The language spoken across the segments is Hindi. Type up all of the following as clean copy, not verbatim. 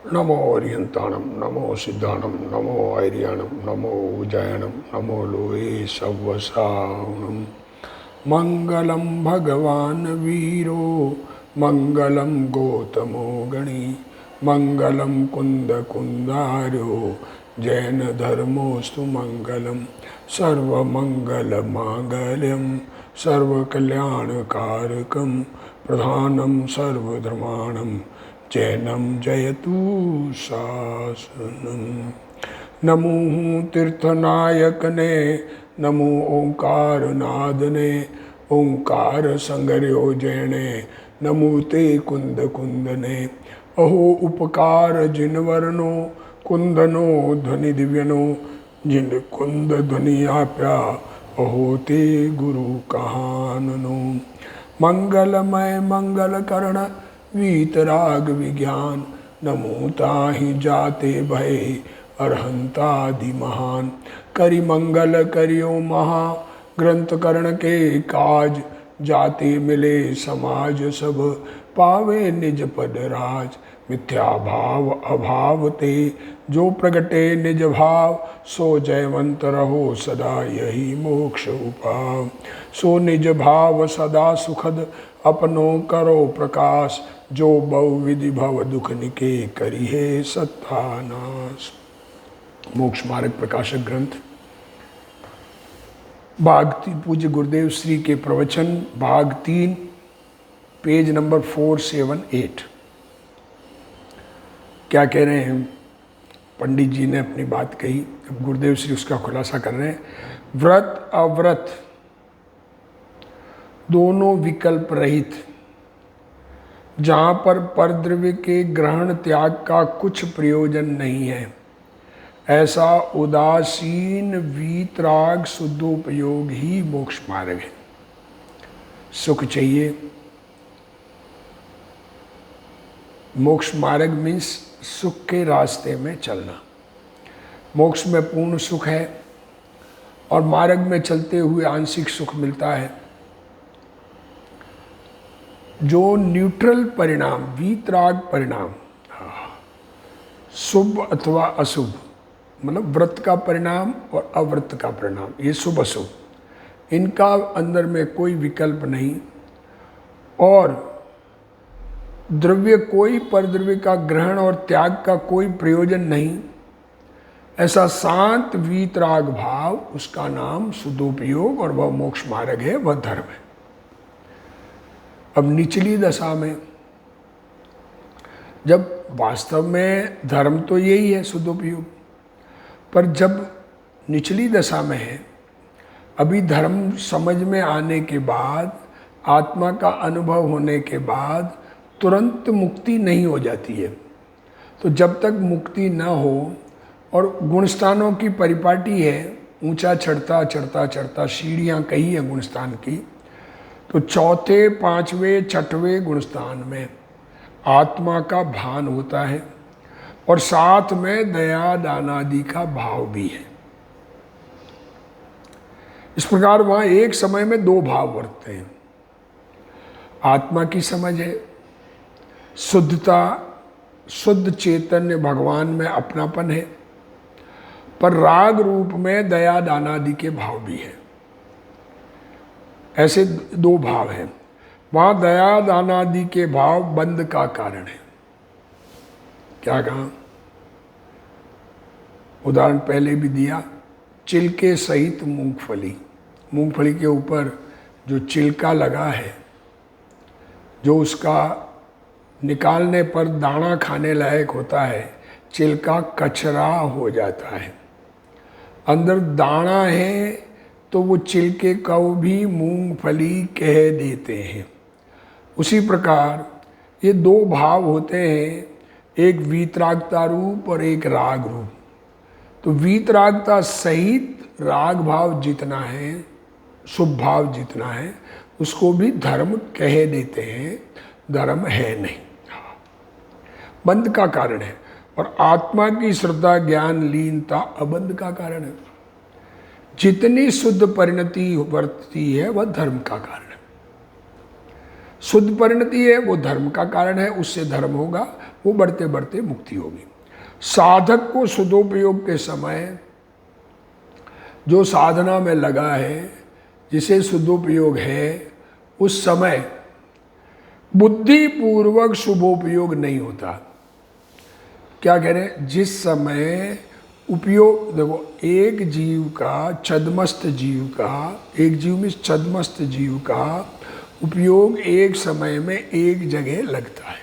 नमो ओरियंताणम नमो सिद्धाणम नमो आर्याणम नमो उजायणम नमो लोए सवसावणम मंगलम भगवान वीरो मंगलम गौतमो गणी मंगलम कुंद कुंदारो जैन धर्मोस्तु मंगलम सर्वमंगल मांगल्यम सर्वकल्याणकारकम प्रधानम सर्वधर्माणम जैनम जयतु शासनम। नमो तीर्थनायकने नमो ओंकार नादने ओंकार संगर्यो जैने नमो ते कुंद कुंदने अहो उपकार जिनवरनो कुंदनो ध्वनि दिव्यनो जिन कुंद ध्वनि आप्या अहो ते गुरु कहाननो। मंगलमय मंगल कर्ण वीतराग विज्ञान नमो ताहि जाते भय अरहंतादि महान करि मंगल करियो महा ग्रंथ करण के काज जाते मिले समाज सब पावे निज पद राज मिथ्या भाव अभाव ते जो प्रगटे निज भाव सो जयवंत रहो सदा यही मोक्ष उपाव सो निज भाव सदा सुखद अपनो करो प्रकाश जो बहुविधि भव दुख निके करी है सत्तानाश। मोक्ष मार्ग प्रकाशक ग्रंथ भाग पूज्य गुरुदेव श्री के प्रवचन भाग 3 पेज नंबर 478। क्या कह रहे हैं? पंडित जी ने अपनी बात कही, अब गुरुदेव श्री उसका खुलासा कर रहे हैं। व्रत अव्रत दोनों विकल्प रहित, जहाँ पर परद्रव्य के ग्रहण त्याग का कुछ प्रयोजन नहीं है, ऐसा उदासीन वीतराग शुद्धोपयोग ही मोक्ष मार्ग है। सुख चाहिए, मोक्ष मार्ग मीन्स सुख के रास्ते में चलना। मोक्ष में पूर्ण सुख है और मार्ग में चलते हुए आंशिक सुख मिलता है। जो न्यूट्रल परिणाम, वीतराग परिणाम, शुभ अथवा अशुभ, मतलब व्रत का परिणाम और अव्रत का परिणाम, ये शुभ अशुभ, इनका अंदर में कोई विकल्प नहीं और द्रव्य कोई परद्रव्य का ग्रहण और त्याग का कोई प्रयोजन नहीं, ऐसा शांत वीतराग भाव, उसका नाम शुद्धोपयोग और वह मोक्ष मार्ग है, वह धर्म है। अब निचली दशा में, जब वास्तव में धर्म तो यही है शुद्धोपयोग, पर जब निचली दशा में है, अभी धर्म समझ में आने के बाद, आत्मा का अनुभव होने के बाद तुरंत मुक्ति नहीं हो जाती है। तो जब तक मुक्ति न हो, और गुणस्थानों की परिपाटी है, ऊंचा चढ़ता चढ़ता चढ़ता सीढ़ियाँ कही है गुणस्थान की, तो चौथे पांचवें छठवें गुणस्थान में आत्मा का भान होता है और साथ में दया दानादि का भाव भी है। इस प्रकार वहाँ एक समय में दो भाव वर्तते हैं। आत्मा की समझ है, शुद्धता, शुद्ध चैतन्य भगवान में अपनापन है, पर राग रूप में दया दानादि के भाव भी है। ऐसे दो भाव हैं। वहाँ दया दानादि के भाव बंध का कारण है। क्या कहा? उदाहरण पहले भी दिया, चिल्के सहित मूंगफली। मूंगफली के ऊपर जो चिल्का लगा है, जो उसका निकालने पर दाना खाने लायक होता है, चिल्का कचरा हो जाता है। अंदर दाना है तो वो चिल्के को भी मूंगफली कह देते हैं। उसी प्रकार ये दो भाव होते हैं, एक वीतरागता रूप और एक राग रूप। तो वीतरागता सहित राग भाव जितना है, शुभ भाव जितना है, उसको भी धर्म कह देते हैं, धर्म है नहीं, बंध का कारण है। और आत्मा की श्रद्धा ज्ञान लीनता अबंध का कारण है। जितनी शुद्ध परिणति वर्तती है वह धर्म का कारण है। शुद्ध परिणति है, वो धर्म का कारण है, उससे धर्म होगा, वो बढ़ते बढ़ते मुक्ति होगी। साधक को शुद्धोपयोग के समय जो साधना में लगा है, जिसे शुद्धोपयोग है, उस समय बुद्धिपूर्वक शुभोपयोग नहीं होता। क्या कह रहे हैं? जिस समय उपयोग, देखो एक जीव का, छद्मस्त जीव का, एक जीव में छद्मस्त जीव का उपयोग एक समय में एक जगह लगता है।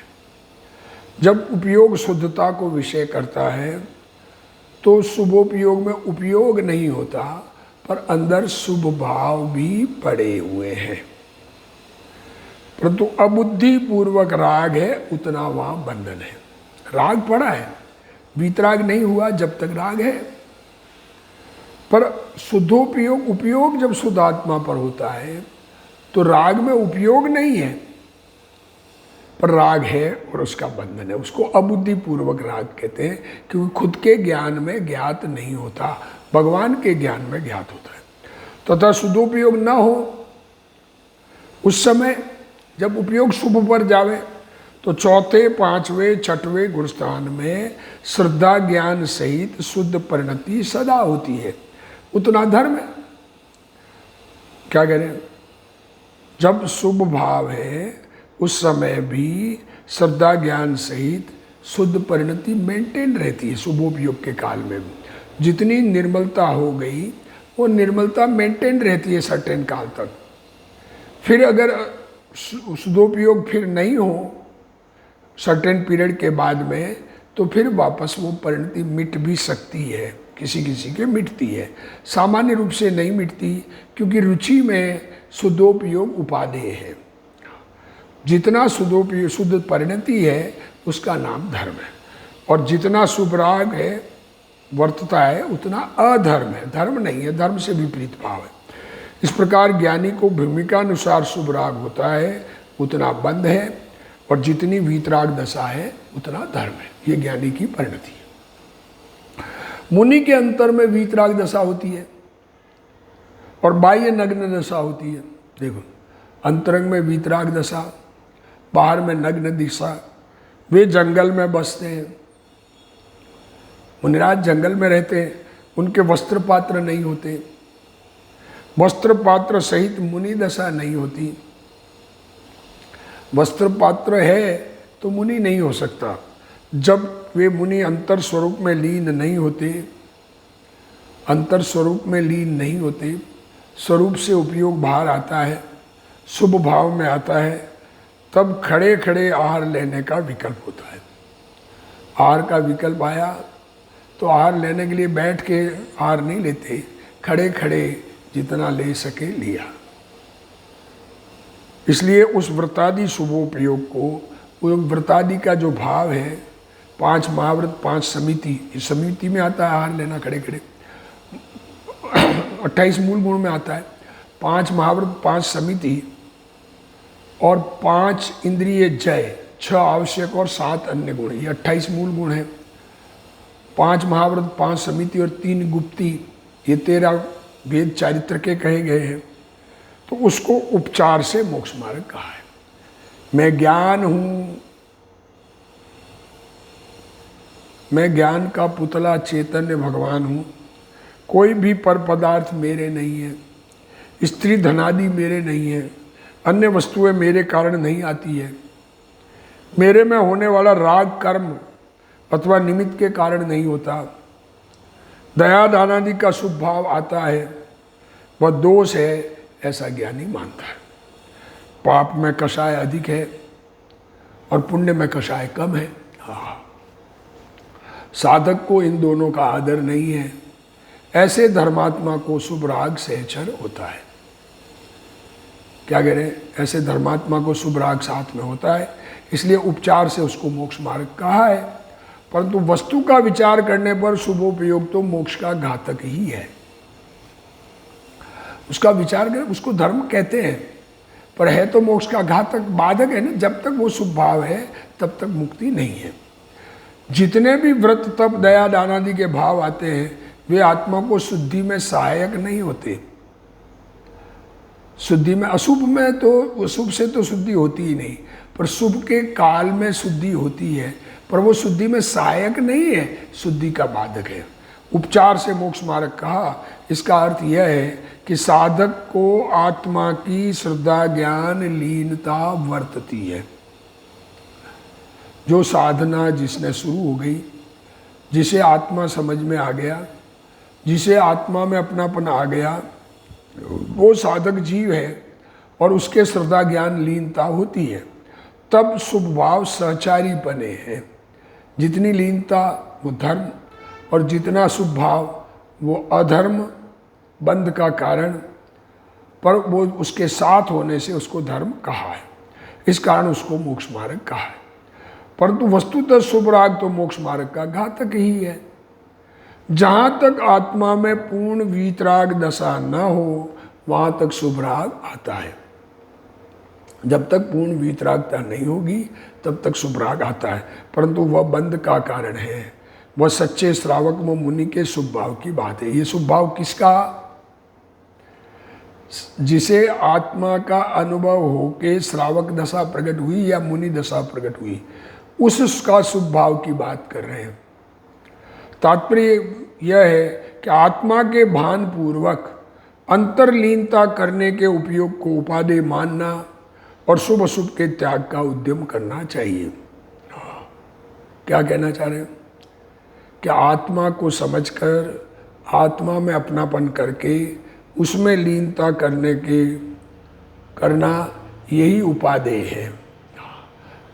जब उपयोग शुद्धता को विषय करता है तो शुभोपयोग में उपयोग नहीं होता, पर अंदर शुभ भाव भी पड़े हुए हैं। परंतु अबुद्धि पूर्वक राग है, उतना वहां बंधन है। राग पड़ा है, वीतराग नहीं हुआ जब तक राग है। पर शुद्धोपयोग, उपयोग जब शुद्ध आत्मा पर होता है तो राग में उपयोग नहीं है, पर राग है और उसका बंधन है। उसको अबुद्धि पूर्वक राग कहते हैं, क्योंकि खुद के ज्ञान में ज्ञात नहीं होता, भगवान के ज्ञान में ज्ञात होता है। तथा शुद्धोपयोग न हो उस समय जब उपयोग शुभ पर जावे, तो चौथे, पांचवें, छठवें गुणस्थान में श्रद्धा ज्ञान सहित शुद्ध परिणति सदा होती है, उतना धर्म है। क्या कह रहे हैं? जब शुभ भाव है उस समय भी श्रद्धा ज्ञान सहित शुद्ध परिणति मेंटेन रहती है। शुभोपयोग के काल में भी जितनी निर्मलता हो गई, वो निर्मलता मेंटेन रहती है सर्टेन काल तक। फिर अगर शुद्धोपयोग फिर नहीं हो सर्टेन पीरियड के बाद में, तो फिर वापस वो परिणति मिट भी सकती है, किसी किसी के मिटती है, सामान्य रूप से नहीं मिटती, क्योंकि रुचि में शुद्धोपयोग उपादेय है। जितना शुद्धोपयोग, शुद्ध परिणति है, उसका नाम धर्म है, और जितना शुभ राग है, वर्तता है, उतना अधर्म है, धर्म नहीं है, धर्म से विपरीत भाव है। इस प्रकार ज्ञानी को भूमिका अनुसार शुभ राग होता है, उतना बंध है, और जितनी वीतराग दशा है उतना धर्म है। ये ज्ञानी की परिणति है। मुनि के अंतर में वीतराग दशा होती है और बाह्य नग्न दशा होती है। देखो, अंतरंग में वीतराग दशा, बाहर में नग्न दिशा। वे जंगल में बसते हैं, मुनिराज जंगल में रहते हैं, उनके वस्त्र पात्र नहीं होते, वस्त्र पात्र सहित मुनि दशा नहीं होती। वस्त्र पात्र है तो मुनि नहीं हो सकता। जब वे मुनि अंतर स्वरूप में लीन नहीं होते, अंतर स्वरूप में लीन नहीं होते, स्वरूप से उपयोग बाहर आता है, शुभ भाव में आता है, तब खड़े खड़े आहार लेने का विकल्प होता है। आहार का विकल्प आया तो आहार लेने के लिए बैठ के आहार नहीं लेते, खड़े खड़े जितना ले सके लिया। इसलिए उस व्रतादि शुभोपयोग को, व्रतादि का जो भाव है, 5 महाव्रत 5 समिति, इस समिति में आता है आहार लेना खड़े खड़े। 28 मूल गुण में आता है, 5 महाव्रत 5 समिति और 5 इंद्रिय जय, 6 आवश्यक और 7 अन्य गुण, ये 28 मूल गुण है। 5 महाव्रत 5 समिति और 3 गुप्ती, ये 13 वेद चारित्र के कहे गए हैं। तो उसको उपचार से मोक्ष मार्ग कहा है। मैं ज्ञान हूं, मैं ज्ञान का पुतला चैतन्य भगवान हूं, कोई भी पर पदार्थ मेरे नहीं है, स्त्री धनादि मेरे नहीं है, अन्य वस्तुएं मेरे कारण नहीं आती है, मेरे में होने वाला राग कर्म अथवा निमित्त के कारण नहीं होता, दया दानादि का शुभ भाव आता है, वह दोष है, ऐसा ज्ञानी मानता है। पाप में कषाय अधिक है और पुण्य में कषाय कम है। साधक को इन दोनों का आदर नहीं है, ऐसे धर्मात्मा को शुभ राग सहचर होता है। क्या कह रहे हैं? ऐसे धर्मात्मा को शुभ राग साथ में होता है, इसलिए उपचार से उसको मोक्ष मार्ग कहा है। परंतु वस्तु का विचार करने पर शुभोपयोग तो मोक्ष का घातक ही है। उसका विचार करें, उसको धर्म कहते हैं, पर है तो मोक्ष का घातक, बाधक है ना। जब तक वो शुभ भाव है तब तक मुक्ति नहीं है। जितने भी व्रत तप दया दान आदि के भाव आते हैं, वे आत्मा को शुद्धि में सहायक नहीं होते। शुद्धि में, अशुभ में तो, शुभ से तो शुद्धि होती ही नहीं, पर शुभ के काल में शुद्धि होती है, पर वो शुद्धि में सहायक नहीं है, शुद्धि का बाधक है। उपचार से मोक्ष मार्ग कहा, इसका अर्थ यह है कि साधक को आत्मा की श्रद्धा ज्ञान लीनता वर्तती है। जो साधना जिसने शुरू हो गई, जिसे आत्मा समझ में आ गया, जिसे आत्मा में अपनापन आ गया, वो साधक जीव है और उसके श्रद्धा ज्ञान लीनता होती है, तब शुभ भाव सहचारी बने हैं। जितनी लीनता वो धर्म, और जितना शुभ भाव वो अधर्म बंध का कारण, पर वो उसके साथ होने से उसको धर्म कहा है, इस कारण उसको मोक्ष मार्ग कहा है। परंतु वस्तुतः शुभ राग तो मोक्ष मार्ग का घातक ही है। जहाँ तक आत्मा में पूर्ण वीतराग दशा न हो, वहाँ तक शुभ राग आता है। जब तक पूर्ण वीतरागता नहीं होगी तब तक शुभ राग आता है, परंतु वह बंध का कारण है। वह सच्चे श्रावक व मुनि के शुभ भाव की बात है। ये शुभ भाव किसका? जिसे आत्मा का अनुभव होके श्रावक दशा प्रकट हुई या मुनि दशा प्रकट हुई, उसका शुभ भाव की बात कर रहे हैं। तात्पर्य यह है कि आत्मा के भान पूर्वक अंतर्लीनता करने के उपयोग को उपादेय मानना और शुभ अशुभ के त्याग का उद्यम करना चाहिए। क्या कहना चाह रहे हैं? कि आत्मा को समझकर, आत्मा में अपनापन करके उसमें लीनता करना यही उपादेय है।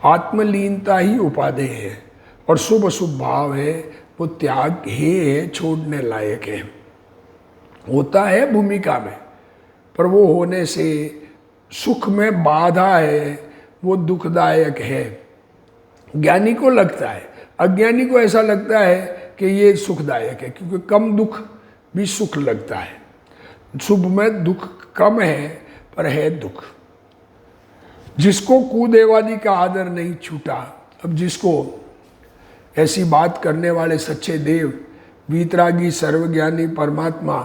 आत्मलीनता ही उपादेय है, और शुभ अशुभ भाव है वो त्याग है, छोड़ने लायक है। होता है भूमिका में, पर वो होने से सुख में बाधा है, वो दुखदायक है। ज्ञानी को लगता है, अज्ञानी को ऐसा लगता है कि ये सुखदायक है, क्योंकि कम दुख भी सुख लगता है। शुभ में दुख कम है, पर है दुख। जिसको कुदेवादि का आदर नहीं छूटा, अब जिसको ऐसी बात करने वाले सच्चे देव, वीतरागी सर्वज्ञानी परमात्मा,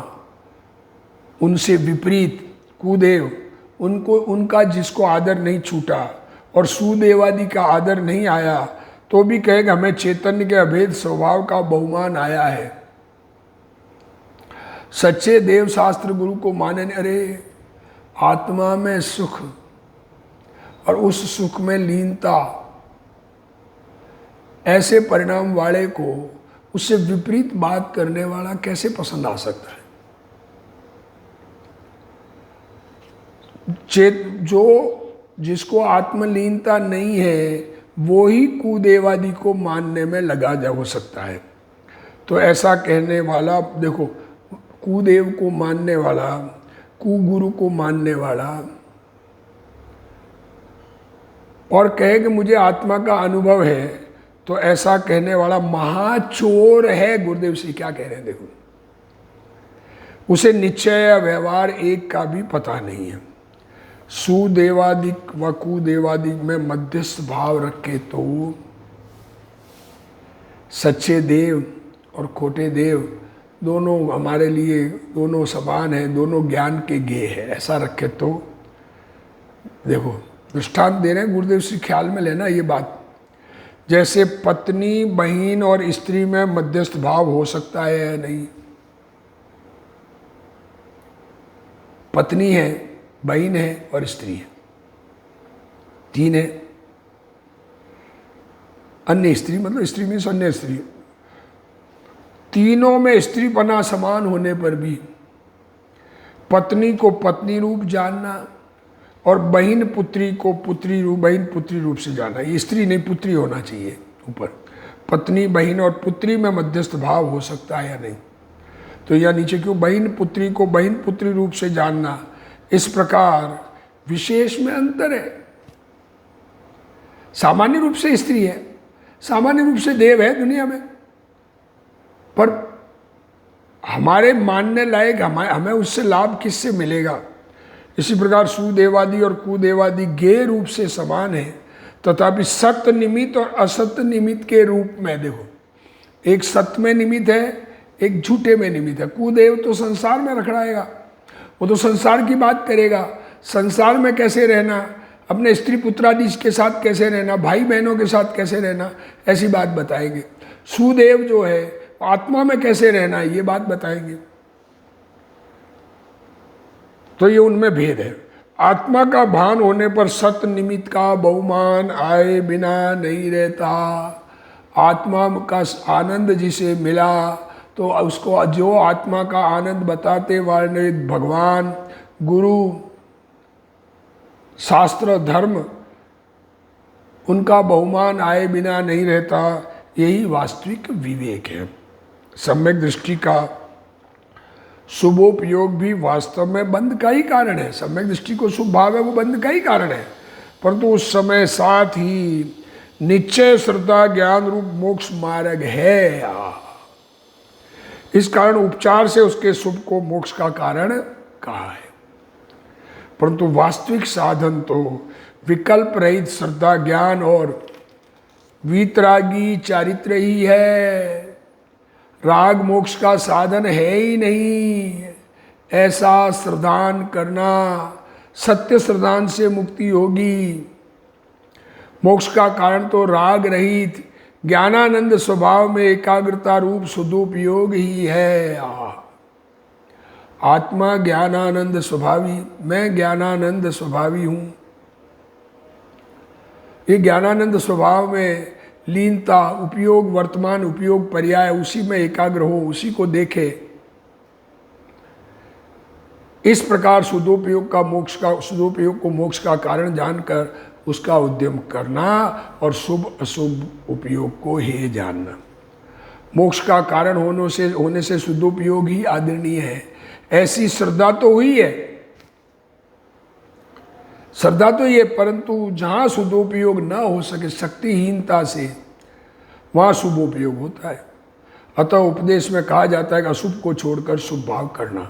उनसे विपरीत कुदेव, उनका जिसको आदर नहीं छूटा और सुदेवादि का आदर नहीं आया, तो भी कहेगा हमें चैतन्य के अभेद स्वभाव का बहुमान आया है। सच्चे देव शास्त्र गुरु को माने, अरे आत्मा में सुख और उस सुख में लीनता, ऐसे परिणाम वाले को उससे विपरीत बात करने वाला कैसे पसंद आ सकता है? जिसको आत्मलीनता नहीं है, वो ही कुदेवादि को मानने में लगा जा हो सकता है। तो ऐसा कहने वाला, देखो, कुदेव को मानने वाला, कुगुरु को मानने वाला, और कहे कि मुझे आत्मा का अनुभव है, तो ऐसा कहने वाला महाचोर है। गुरुदेव श्री क्या कह रहे हैं? देखो, उसे निश्चय या व्यवहार एक का भी पता नहीं है। सुदेवादिक व कुदेवादिक में मध्यस्थ भाव रखे तो सच्चे देव और खोटे देव दोनों हमारे लिए दोनों समान है, दोनों ज्ञान के गेय है, ऐसा रखे तो। देखो दृष्टांत दे रहे हैं गुरुदेव श्री, ख्याल में लेना ये बात। जैसे पत्नी, बहन और स्त्री में मध्यस्थ भाव हो सकता है या नहीं? पत्नी है, बहन है और स्त्री है, तीन है। अन्य स्त्री मतलब स्त्री मीन्स अन्य स्त्री। तीनों में स्त्रीपना समान होने पर भी पत्नी को पत्नी रूप जानना और बहन पुत्री को पुत्री रूप, बहन पुत्री रूप से जानना, ये स्त्री नहीं पुत्री होना चाहिए ऊपर। पत्नी, बहन और पुत्री में मध्यस्थ भाव हो सकता है या नहीं? तो या नीचे क्यों? बहन पुत्री को बहन पुत्री रूप से जानना, इस प्रकार विशेष में अंतर है। सामान्य रूप से स्त्री है, सामान्य रूप से देव है दुनिया में, पर हमारे मानने लायक हमें उससे लाभ किससे मिलेगा? इसी प्रकार सुदेवादि और कुदेवादि गेय रूप से समान है, तथापि सत्य निमित्त और असत्य निमित्त के रूप में देखो, एक सत्य में निमित्त है, एक झूठे में निमित्त है। कुदेव तो संसार में रखड़ाएगा, वो तो संसार की बात करेगा। संसार में कैसे रहना, अपने स्त्री पुत्रादि के साथ कैसे रहना, भाई बहनों के साथ कैसे रहना, ऐसी बात बताएंगे। सुदेव जो है आत्मा में कैसे रहना, ये बात बताएंगे। तो ये उनमें भेद है। आत्मा का भान होने पर सत निमित्त का बहुमान आए बिना नहीं रहता। आत्मा का आनंद जिसे मिला तो उसको जो आत्मा का आनंद बताते वाले भगवान, गुरु, शास्त्र, धर्म, उनका बहुमान आए बिना नहीं रहता। यही वास्तविक विवेक है। सम्यक दृष्टि का शुभोपयोग भी वास्तव में बंध का ही कारण है। सम्यक दृष्टि को शुभ भाव है, वो बंध का ही कारण है। परंतु उस समय साथ ही निश्चय श्रद्धा ज्ञान रूप मोक्ष मार्ग है। इस कारण उपचार से उसके शुभ को मोक्ष का कारण कहा है। परंतु वास्तविक साधन तो विकल्प रहित श्रद्धा ज्ञान और वीतरागी चारित्र ही है। राग मोक्ष का साधन है ही नहीं। ऐसा श्रद्धान करना, सत्य श्रद्धान से मुक्ति होगी। मोक्ष का कारण तो राग रहित ज्ञानानंद स्वभाव में एकाग्रता रूप सदुपयोग ही है। आत्मा ज्ञानानंद स्वभावी, मैं ज्ञानानंद स्वभावी हूँ। ये ज्ञानानंद स्वभाव में लीनता, उपयोग, वर्तमान उपयोग, पर्याय, उसी में एकाग्र हो, उसी को देखे। इस प्रकार सदुपयोग को मोक्ष का कारण जानकर उसका उद्यम करना और शुभ अशुभ उपयोग को हे जानना। मोक्ष का कारण होने से सदुपयोग ही आदरणीय है। ऐसी श्रद्धा तो हुई है, श्रद्धा तो ये, परंतु जहाँ सदुपयोग न हो सके शक्तिहीनता से, वहाँ शुभोपयोग होता है। अतः उपदेश में कहा जाता है कि अशुभ को छोड़कर शुभ भाव करना।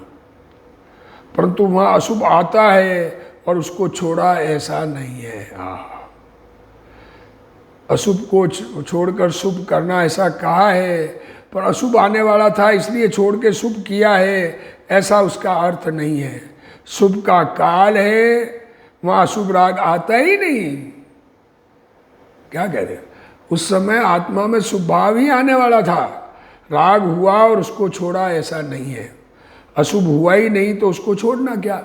परंतु वहाँ अशुभ आता है और उसको छोड़ा, ऐसा नहीं है। अशुभ को छोड़कर शुभ करना ऐसा कहा है, पर अशुभ आने वाला था इसलिए छोड़ के शुभ किया है, ऐसा उसका अर्थ नहीं है। शुभ का काल है, वहाँ अशुभ राग आता ही नहीं। क्या कह रहे? उस समय आत्मा में शुभ भाव ही आने वाला था। राग हुआ और उसको छोड़ा, ऐसा नहीं है। अशुभ हुआ ही नहीं तो उसको छोड़ना क्या?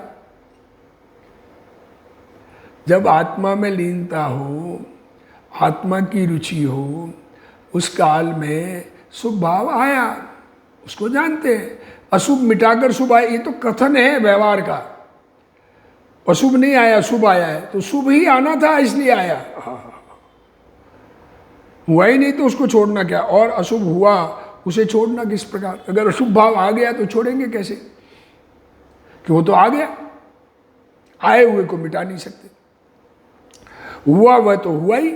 जब आत्मा में लीनता हो, आत्मा की रुचि हो, उस काल में शुभ भाव आया, उसको जानते हैं। अशुभ मिटाकर शुभ आया, ये तो कथन है व्यवहार का। अशुभ नहीं आया, शुभ आया है, तो शुभ ही आना था इसलिए आया। हुआ ही नहीं तो उसको छोड़ना क्या? और अशुभ हुआ, उसे छोड़ना किस प्रकार? अगर अशुभ भाव आ गया तो छोड़ेंगे कैसे? कि वो तो आ गया, आए हुए को मिटा नहीं सकते। हुआ वह तो हुआ ही,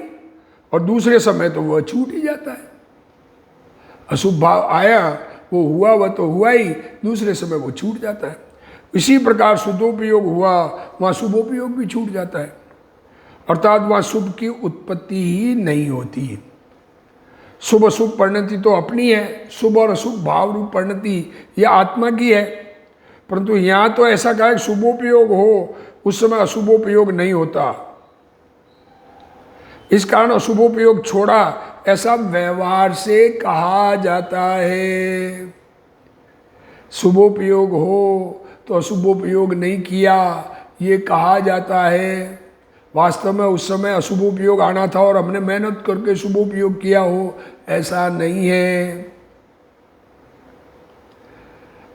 और दूसरे समय तो वह छूट ही जाता है। अशुभ भाव आया, वो हुआ वह तो हुआ ही, दूसरे समय वो छूट जाता है। इसी प्रकार शुद्धोपयोग हुआ, वहाँ शुभोपयोग भी छूट जाता है। अर्थात वहाँ शुभ की उत्पत्ति ही नहीं होती। शुभ अशुभ परिणति तो अपनी है, शुभ और अशुभ भाव रूप परिणति यह आत्मा की है। परंतु यहाँ तो ऐसा कहा है शुभोपयोग हो, उस समय अशुभोपयोग नहीं होता। इस कारण अशुभोपयोग छोड़ा, ऐसा व्यवहार से कहा जाता है। शुभोपयोग हो तो अशुभोपयोग नहीं किया, ये कहा जाता है। वास्तव में उस समय अशुभोपयोग आना था और हमने मेहनत करके शुभोपयोग किया हो, ऐसा नहीं है।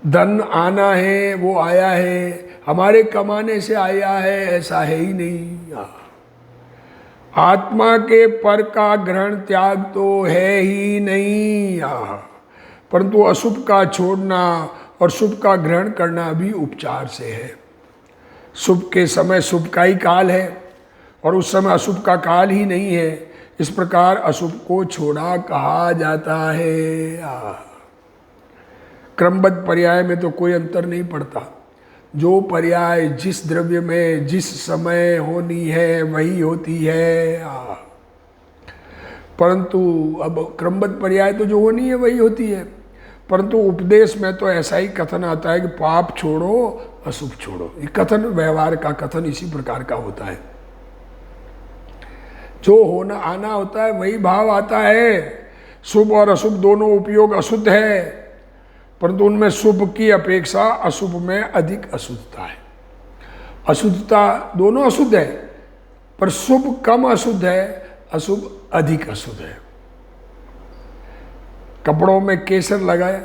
धन आना है, वो आया है, हमारे कमाने से आया है, ऐसा है ही नहीं। आत्मा के पर का ग्रहण त्याग तो है ही नहीं, परंतु अशुभ का छोड़ना और शुभ का ग्रहण करना भी उपचार से है। शुभ के समय शुभ का ही काल है और उस समय अशुभ का काल ही नहीं है। इस प्रकार अशुभ को छोड़ा कहा जाता है। क्रमबद्ध पर्याय में तो कोई अंतर नहीं पड़ता। जो पर्याय जिस द्रव्य में जिस समय होनी है वही होती है। परंतु अब क्रमबद्ध पर्याय तो जो होनी है वही होती है। परंतु उपदेश में तो ऐसा ही कथन आता है कि पाप छोड़ो अशुभ छोड़ो। ये कथन, व्यवहार का कथन इसी प्रकार का होता है। जो होना आना होता है वही भाव आता है। शुभ और अशुभ दोनों उपयोग अशुद्ध है, परंतु उनमें शुभ की अपेक्षा अशुभ में अधिक अशुद्धता है। अशुद्धता, दोनों अशुद्ध है, पर शुभ कम अशुद्ध है, अशुभ अधिक अशुद्ध है। कपड़ों में केसर लगाया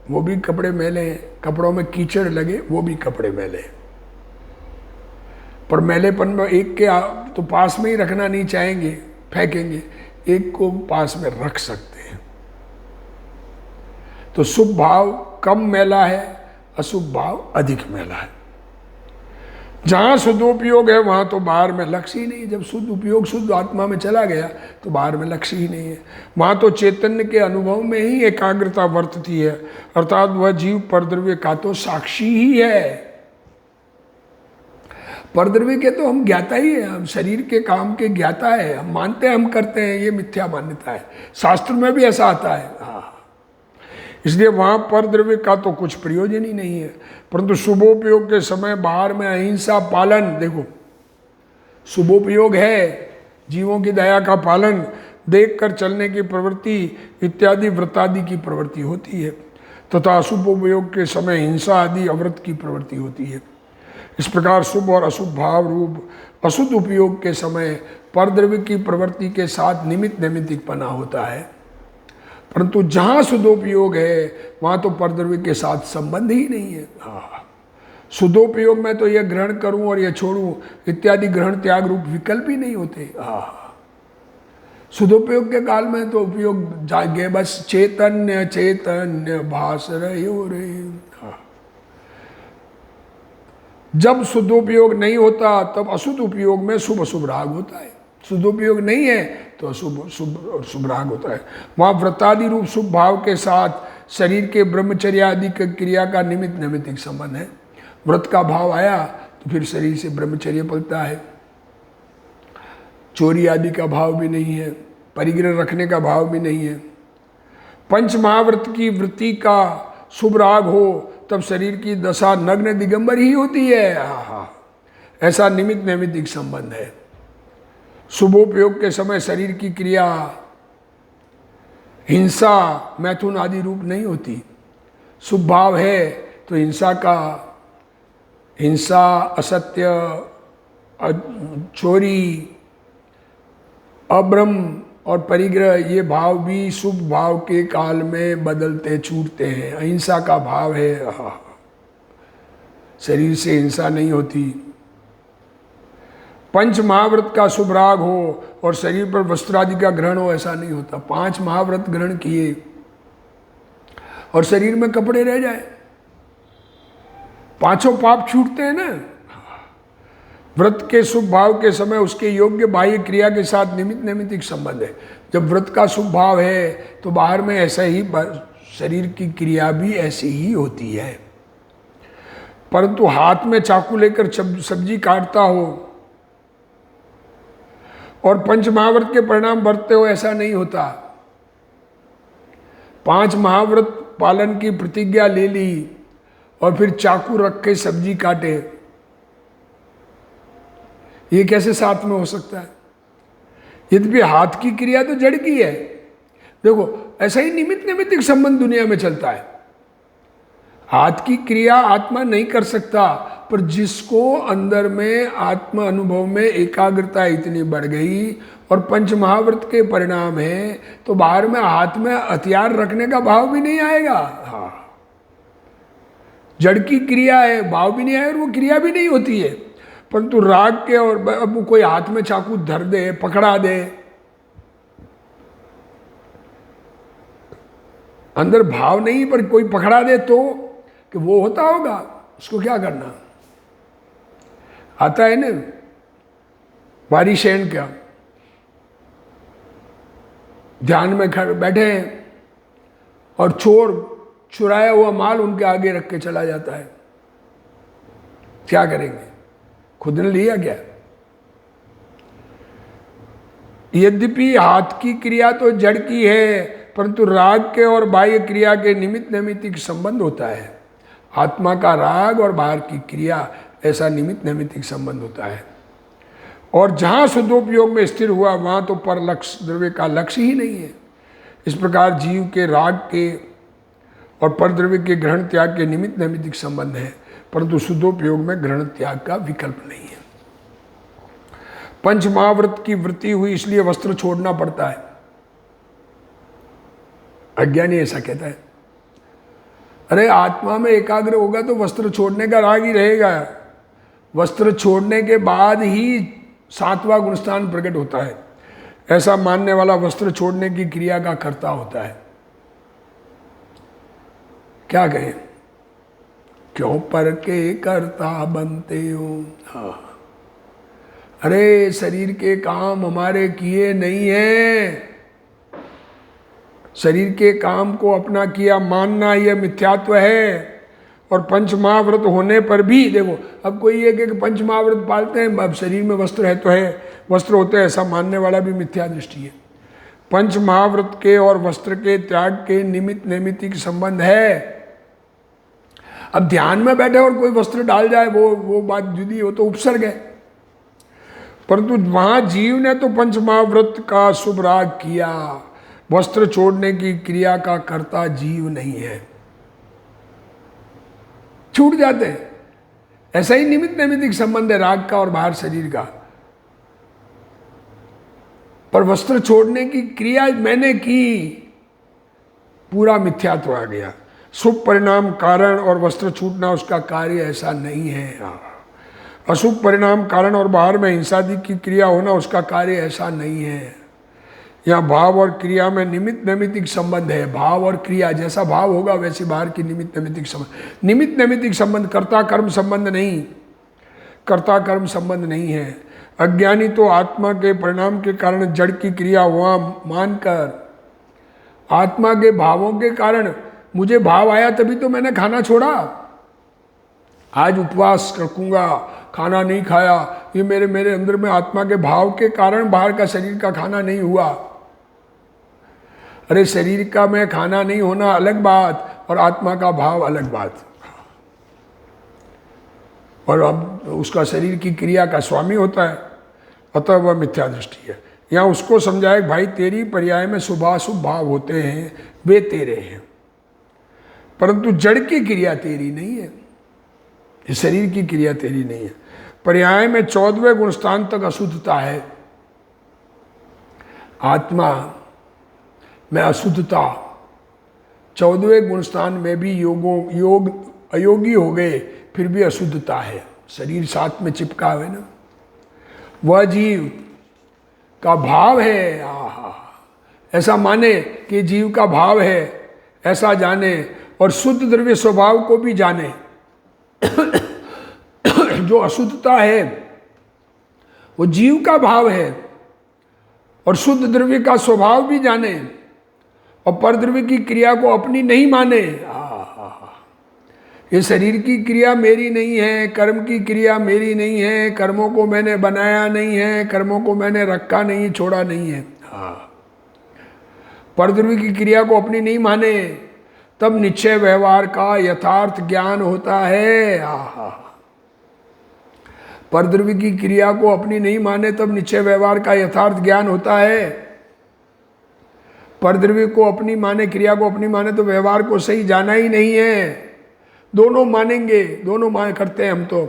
वो भी कपड़े मैले हैं, कपड़ों में कीचड़ लगे वो भी कपड़े मैले हैं। पर मैलेपन में एक के तो पास में ही रखना नहीं चाहेंगे, फेंकेंगे, एक को पास में रख सकते हैं। तो शुभ भाव कम मैला है, अशुभ भाव अधिक मैला है। जहां शुद्ध उपयोग है वहां तो बाहर में लक्ष्य ही नहीं। जब शुद्ध उपयोग शुद्ध आत्मा में चला गया तो बाहर में लक्ष्य ही नहीं है। वहां तो चैतन्य के अनुभव में ही एकाग्रता वर्तती है, अर्थात वह जीव परद्रव्य का तो साक्षी ही है। परद्रव्य के तो हम ज्ञाता ही है, हम शरीर के काम के ज्ञाता है। हम मानते हैं, हम करते हैं, ये मिथ्या मान्यता है। शास्त्र में भी ऐसा आता है। हाँ, इसलिए वहाँ परद्रव्य का तो कुछ प्रयोजन ही नहीं है। परंतु शुभोपयोग के समय बाहर में अहिंसा पालन, देखो शुभोपयोग है, जीवों की दया का पालन, देखकर चलने की प्रवृत्ति इत्यादि व्रतादि की प्रवृत्ति होती है, तथा अशुभोपयोग के समय हिंसा आदि अव्रत की प्रवृत्ति होती है। इस प्रकार शुभ और अशुभ भाव रूप अशुद्ध उपयोग के समय परद्रव्य की प्रवृत्ति के साथ निमित्त नैमित्तिकपना होता है, परंतु जहाँ शुद्धोपयोग है वहाँ तो परद्रव्य के साथ संबंध ही नहीं है। हाँ, शुद्धोपयोग में तो यह ग्रहण करूँ और यह छोड़ूँ इत्यादि ग्रहण त्याग रूप विकल्प ही नहीं होते। हाँ, शुद्धोपयोग के काल में तो उपयोग जागे बस चैतन्य चैतन्य भास रहो रे। हाँ, जब शुद्धोपयोग नहीं होता तब अशुद्ध उपयोग में शुभ अशुभ राग होता है। शुद्धोपयोग नहीं है तो अशुभ शुभ और शुभ राग होता है। वहाँ व्रतादि रूप शुभ भाव के साथ शरीर के ब्रह्मचर्य आदि की क्रिया का निमित्त नैमित्तिक संबंध है। व्रत का भाव आया तो फिर शरीर से ब्रह्मचर्य पलता है। चोरी आदि का भाव भी नहीं है, परिग्रह रखने का भाव भी नहीं है। पंच महाव्रत की वृत्ति का शुभ राग हो तब शरीर की दशा नग्न दिगंबर ही होती है। हाँ, ऐसा निमित्त नैमित्तिक संबंध है। शुभोपयोग के समय शरीर की क्रिया हिंसा मैथुन आदि रूप नहीं होती। शुभ भाव है तो हिंसा असत्य चोरी अब्रह्म और परिग्रह ये भाव भी शुभ भाव के काल में बदलते छूटते हैं। अहिंसा का भाव है, शरीर से हिंसा नहीं होती। पंच महाव्रत का शुभ राग हो और शरीर पर वस्त्र आदि का ग्रहण हो, ऐसा नहीं होता। 5 महाव्रत ग्रहण किए और शरीर में कपड़े रह जाए, पांचों पाप छूटते हैं ना। व्रत के शुभ भाव के समय उसके योग्य बाह्य क्रिया के साथ निमित्त नैमित्तिक संबंध है। जब व्रत का शुभ भाव है तो बाहर में ऐसा ही शरीर की क्रिया भी ऐसी ही होती है। परंतु हाथ में चाकू लेकर सब्जी काटता हो और पंच महाव्रत के परिणाम बरतते हो, ऐसा नहीं होता। 5 महाव्रत पालन की प्रतिज्ञा ले ली और फिर चाकू रख के सब्जी काटे, ये कैसे साथ में हो सकता है? यद्यपि हाथ की क्रिया तो जड़ की है। देखो, ऐसा ही निमित्त नैमित्तिक संबंध दुनिया में चलता है। हाथ की क्रिया आत्मा नहीं कर सकता, पर जिसको अंदर में आत्मा अनुभव में एकाग्रता इतनी बढ़ गई और पंच महाव्रत के परिणाम है तो बाहर में हाथ में हथियार रखने का भाव भी नहीं आएगा। हाँ, जड़ की क्रिया है, भाव भी नहीं आएगा और वो क्रिया भी नहीं होती है। परंतु राग के और अब कोई हाथ में चाकू धर दे, पकड़ा दे, अंदर भाव नहीं पर कोई पकड़ा दे तो कि वो होता होगा, उसको क्या करना आता है ना। वारी शैन क्या ध्यान में बैठे हैं और चोर चुराया हुआ माल उनके आगे रख के चला जाता है, क्या करेंगे? खुद ने लिया क्या? यद्यपि हाथ की क्रिया तो जड़ की है, परंतु राग के और बाह्य क्रिया के निमित्त नैमित्तिक संबंध होता है। आत्मा का राग और बाहर की क्रिया, ऐसा निमित्त नैमित्तिक संबंध होता है। और जहाँ शुद्धोपयोग में स्थिर हुआ वहाँ तो पर लक्ष्य द्रव्य का लक्ष्य ही नहीं है। इस प्रकार जीव के राग के और पर द्रव्य के ग्रहण त्याग के निमित्त नैमित्तिक संबंध है, परंतु शुद्धोपयोग में ग्रहण त्याग का विकल्प नहीं है। पंच महाव्रत की वृत्ति हुई इसलिए वस्त्र छोड़ना पड़ता है। अज्ञानी ऐसा कहता है, अरे आत्मा में एकाग्र होगा तो वस्त्र छोड़ने का राग ही रहेगा। वस्त्र छोड़ने के बाद ही सातवां गुणस्थान प्रकट होता है। ऐसा मानने वाला वस्त्र छोड़ने की क्रिया का कर्ता होता है। क्या कहें, क्यों पर के कर्ता बनते हो। हाँ, अरे शरीर के काम हमारे किए नहीं है। शरीर के काम को अपना किया मानना यह मिथ्यात्व है। और पंच महाव्रत होने पर भी देखो, अब कोई ये कि पंच महाव्रत पालते हैं, अब शरीर में वस्त्र है तो है, वस्त्र होते हैं, ऐसा मानने वाला भी मिथ्या दृष्टि है। पंच महाव्रत के और वस्त्र के त्याग के निमित्त नैमित्तिक संबंध है। अब ध्यान में बैठे और कोई वस्त्र डाल जाए वो बात जुदी, वो तो उपसर्ग है। परंतु वहां जीव ने तो पंच महाव्रत का शुभ राग किया। वस्त्र छोड़ने की क्रिया का कर्ता जीव नहीं है, छूट जाते हैं। ऐसा ही निमित्त नैमित्तिक संबंध है राग का और बाहर शरीर का। पर वस्त्र छोड़ने की क्रिया मैंने की, पूरा मिथ्यात्व आ गया। शुभ परिणाम कारण और वस्त्र छूटना उसका कार्य ऐसा नहीं है। अशुभ परिणाम कारण और बाहर में हिंसादि की क्रिया होना उसका कार्य ऐसा नहीं है। यहाँ भाव और क्रिया में निमित्त नैमित्तिक संबंध है। भाव और क्रिया, जैसा भाव होगा वैसे बाहर की निमित्त नैमित्तिक संबंध। निमित्त नैमित्तिक संबंध कर्ता कर्म संबंध नहीं, कर्ता कर्म संबंध नहीं है। अज्ञानी तो आत्मा के परिणाम के कारण जड़ की क्रिया हुआ मानकर, आत्मा के भावों के कारण मुझे भाव आया तभी तो मैंने खाना छोड़ा। आज उपवास रखूंगा, खाना नहीं खाया, ये मेरे अंदर में आत्मा के भाव के कारण बाहर का शरीर का खाना नहीं हुआ। अरे शरीर का में खाना नहीं होना अलग बात और आत्मा का भाव अलग बात। और अब उसका शरीर की क्रिया का स्वामी होता है, अतः वह मिथ्या दृष्टि है। यहाँ उसको समझाए, भाई तेरी पर्याय में शुभाशुभ भाव होते हैं, वे तेरे हैं, परंतु जड़ की क्रिया तेरी नहीं है, इस शरीर की क्रिया तेरी नहीं है। पर्याय में 14वें गुणस्थान तक अशुद्धता है। आत्मा में अशुद्धता, 14वें गुणस्थान में भी योग अयोगी हो गए फिर भी अशुद्धता है। शरीर साथ में चिपका हुए ना, वह जीव का भाव है। आहा, ऐसा माने कि जीव का भाव है, ऐसा जाने और शुद्ध द्रव्य स्वभाव को भी जाने। जो अशुद्धता है वो जीव का भाव है और शुद्ध द्रव्य का स्वभाव भी जाने और पर द्रव्य की क्रिया को अपनी नहीं माने। ये शरीर की क्रिया मेरी नहीं है, कर्म की क्रिया मेरी नहीं है, कर्मों को मैंने बनाया नहीं है, कर्मों को मैंने रखा नहीं, छोड़ा नहीं है। पर द्रव्य की क्रिया को अपनी नहीं माने तब निश्चय व्यवहार का यथार्थ ज्ञान होता है। पर द्रव्य की क्रिया को अपनी नहीं माने तब निश्चय व्यवहार का यथार्थ ज्ञान होता है। पर द्रव्य को अपनी माने, क्रिया को अपनी माने तो व्यवहार को सही जाना ही नहीं है। दोनों मानेंगे, दोनों मान करते हैं हम तो।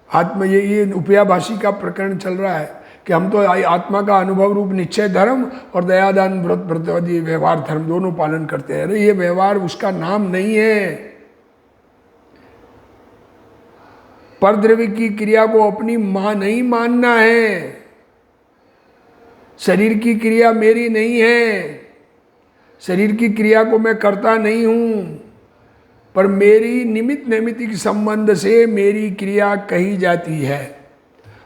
आत्मा ये उपयाभाषी का प्रकरण चल रहा है कि हम तो आत्मा का अनुभव रूप निश्चय धर्म और दयादान व्रत व्रतवादी व्यवहार धर्म दोनों पालन करते हैं। अरे ये व्यवहार उसका नाम नहीं है। पर द्रव्य की क्रिया को अपनी नहीं मानना है। शरीर की क्रिया मेरी नहीं है, शरीर की क्रिया को मैं करता नहीं हूं, पर मेरी निमित्त नैमित्तिक संबंध से मेरी क्रिया कही जाती है,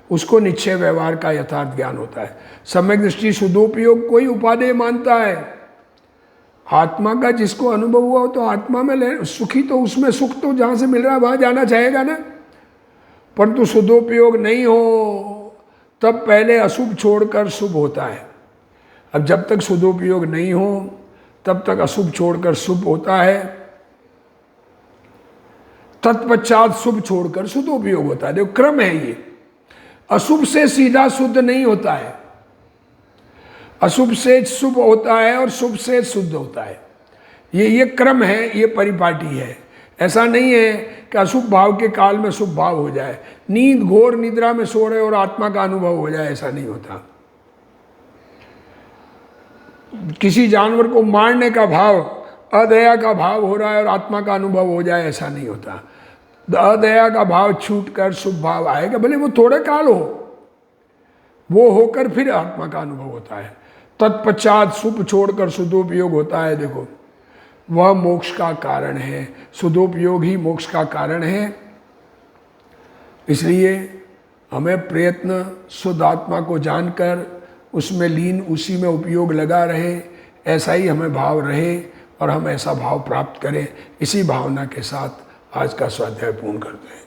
उसको निश्चय व्यवहार का यथार्थ ज्ञान होता है। सम्यक दृष्टि शुद्धोपयोग कोई उपादेय मानता है। आत्मा का जिसको अनुभव हुआ हो तो आत्मा में ले, सुखी तो उसमें सुख तो जहाँ से मिल रहा है वहाँ जाना चाहेगा ना। परंतु शुद्धोपयोग नहीं हो तब पहले अशुभ छोड़कर शुभ होता है। अब जब तक शुद्धोपयोग नहीं हो तब तक अशुभ छोड़कर शुभ होता है। तत्पश्चात शुभ छोड़कर शुद्ध उपयोग होता है। देखो क्रम है ये, अशुभ से सीधा शुद्ध नहीं होता है, अशुभ से शुभ होता है और शुभ से शुद्ध होता है। ये क्रम है, ये परिपाटी है। ऐसा नहीं है कि अशुभ भाव के काल में शुभ भाव हो जाए, नींद घोर निद्रा में सो रहे और आत्मा का अनुभव हो जाए, ऐसा नहीं होता। किसी जानवर को मारने का भाव, अदया का भाव हो रहा है और आत्मा का अनुभव हो जाए, ऐसा नहीं होता। अदया का भाव छूट कर शुभ भाव आएगा, भले वो थोड़े काल हो, वो होकर फिर आत्मा का अनुभव होता है। तत्पश्चात शुभ छोड़कर शुद्धोपयोग होता है। देखो वह मोक्ष का कारण है, शुद्धोपयोग ही मोक्ष का कारण है। इसलिए हमें प्रयत्न शुद्ध आत्मा को जानकर उसमें लीन, उसी में उपयोग लगा रहे, ऐसा ही हमें भाव रहे और हम ऐसा भाव प्राप्त करें। इसी भावना के साथ आज का स्वाध्याय पूर्ण करते हैं।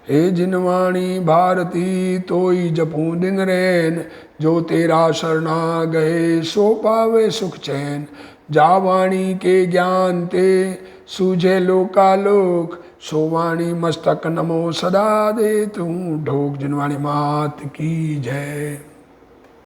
हे जिनवाणी भारती तोई जपूं दिन रैन, जो तेरा शरणा गए सो पावे सुख चैन। जा वाणी के ज्ञान ते सूझे लोकालोक, सो वाणी मस्तक नमो सदा दे तू ढोक। जिनवाणी मात की जय।